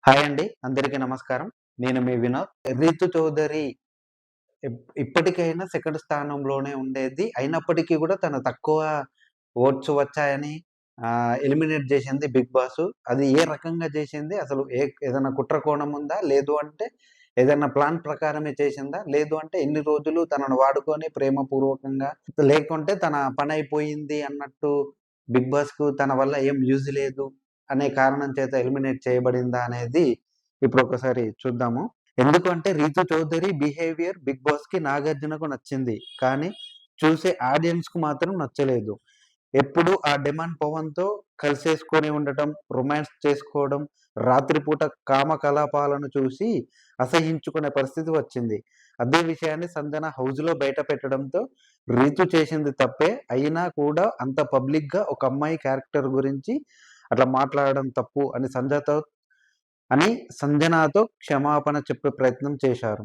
Hi అండి. అందరికీ నమస్కారం. నేను మీ వినోద్. 'రీతు చౌదరి' ఇప్పటికైనా సెకండ్ స్థానంలోనే ఉండేది. అయినప్పటికీ గూడా తను తక్కువ ఓట్స్ వచ్చాయని ఎలిమినేట్ జేసింది 'బిగ్ బాస్'. అది ఏ రకంగా జేసింది? అసలు ఏదైనా కుట్ర కోణం ఉందా? లేదు అంటే ఏదైనా ప్లాన్ ప్రకారమే చేసిందా? లేదు అంటే ఇన్ని రోజులు తనను వాడుకొని ప్రేమపూర్వకంగా లేకుంటే తన పనయిపోయింది అన్నట్టు 'బిగ్ బాస్‌కు' తన వల్ల ఏం యూజ్ లేదు అనే కారణం చేత ఎలిమినేట్ చేయబడిందా అనేది ఇప్పుడొకసారి చూద్దాము. ఎందుకంటే 'రీతు చౌదరి' బిహేవియర్ 'బిగ్ బాస్‌కి' 'నాగార్జునకు' నచ్చింది. కానీ చూసే ఆడియన్స్‌కు మాత్రం నచ్చలేదు. ఎప్పుడు ఆ 'డెమాన్ పవన్‌తో' కలిసేసుకొని ఉండటం, రొమాన్స్ చేసుకోవడం, రాత్రిపూట కామకలాపాలను చూసి అసహ్యించుకునే పరిస్థితి వచ్చింది. అదే విషయాన్ని సంజన హౌస్‌లో బయట పెట్టడంతో 'రీతు చేసింది తప్పే. అయినా కూడా అంత పబ్లిక్‌గా ఒక అమ్మాయి క్యారెక్టర్ గురించి అట్లా మాట్లాడడం తప్పు' అని సంజనాతో క్షమాపణ చెప్పే ప్రయత్నం చేశారు.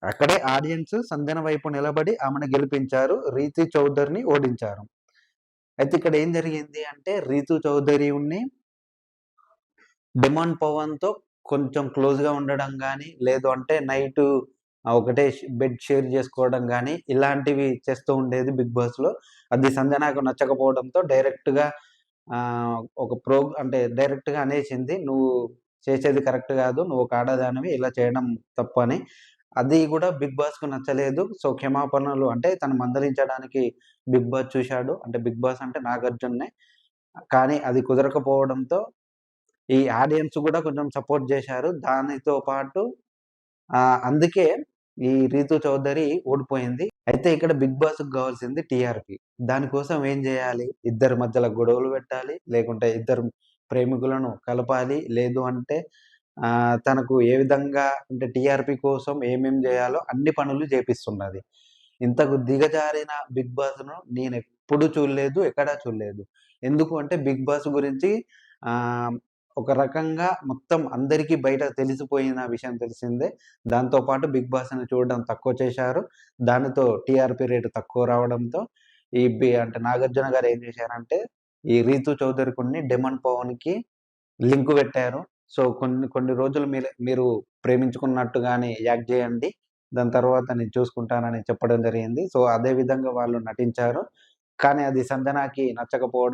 అక్కడే ఆడియన్స్ సంజన వైపు నిలబడి ఆమెను గెలిపించారు. 'రీతు చౌదరిని' ఓడించారు. అయితే ఇక్కడ ఏం జరిగింది అంటే 'రీతు చౌదరి‌ని' 'డెమాన్ పవన్‌తో' కొంచెం క్లోజ్‌గా ఉండడం గాని, లేదు అంటే నైటు ఒకటే బెడ్ షేర్ జేసుకోవడం గాని, ఇలాంటివి చేస్తూ ఉండేది 'బిగ్ బాస్‌లో'. అది సంజనాకు నచ్చకపోవడంతో డైరెక్ట్‌గా అంటే డైరెక్ట్‌గా అనేసింది. "నువ్వు చేసేది కరెక్ట్ గాదు. నువ్వు ఒక ఆడదానివి. ఇలా చేయడం తప్పని." అది గూడా 'బిగ్ బాస్‌కు' నచ్చలేదు. సో, క్షమాపణలు అంటే తను మందలించడానికి 'బిగ్ బాస్' చూశాడు. అంటే 'బిగ్ బాస్' అంటే నాగార్జుననే. కానీ అది కుదరకపోవడంతో ఈ ఆడియన్స్ గూడా కొంచెం సపోర్ట్ జేశారు. దానితో పాటు అందుకే ఈ 'రీతు చౌదరి' ఓడిపోయింది. అయితే ఇక్కడ 'బిగ్ బాస్‌కి' గావాల్సింది టీఆర్‌పీ. దానికోసం ఏం జేయాలి? ఇద్దరి మధ్యల గొడవలు పెట్టాలి. లేకుంటే ఇద్దరు ప్రేమికులను కలపాలి. లేదు అంటే తనకు ఏ విధంగా అంటే టీఆర్‌పీ కోసం ఏమేం జేయాలో అన్ని పనులు జేపిస్తున్నది. ఇంతకు దిగజారిన 'బిగ్ బాస్‌ను' నేనెప్పుడు చూడలేదు. ఎక్కడా చూడలేదు. ఎందుకు అంటే 'బిగ్ బాస్' గురించి ఆహ్, ఒక రకంగా మొత్తం అందరికీ బయట తెలిసిపోయిన విషయం తెలిసిందే. దాంతో పాటు 'బిగ్ బాస్‌ని' చూడడం తక్కువ చేశారు. దానితో టీఆర్‌పీ రేట్ తక్కువ రావడంతో అంటే 'నాగార్జున' గారు ఏం చేశారంటే, ఈ 'రీతు చౌదరికున్ని' 'డెమన్ పవన్‌కి' లింక్ పెట్టారు. సో, కొన్ని కొన్ని రోజులు మీరు ప్రేమించుకున్నట్టుగానే యాక్ట్ జేయండి. దాని తర్వాత నేను చూసుకుంటానని చెప్పడం జరిగింది. సో, అదే విధంగా వాళ్ళు నటించారు. కానీ అది సంజనాకి నచ్చకపోవడం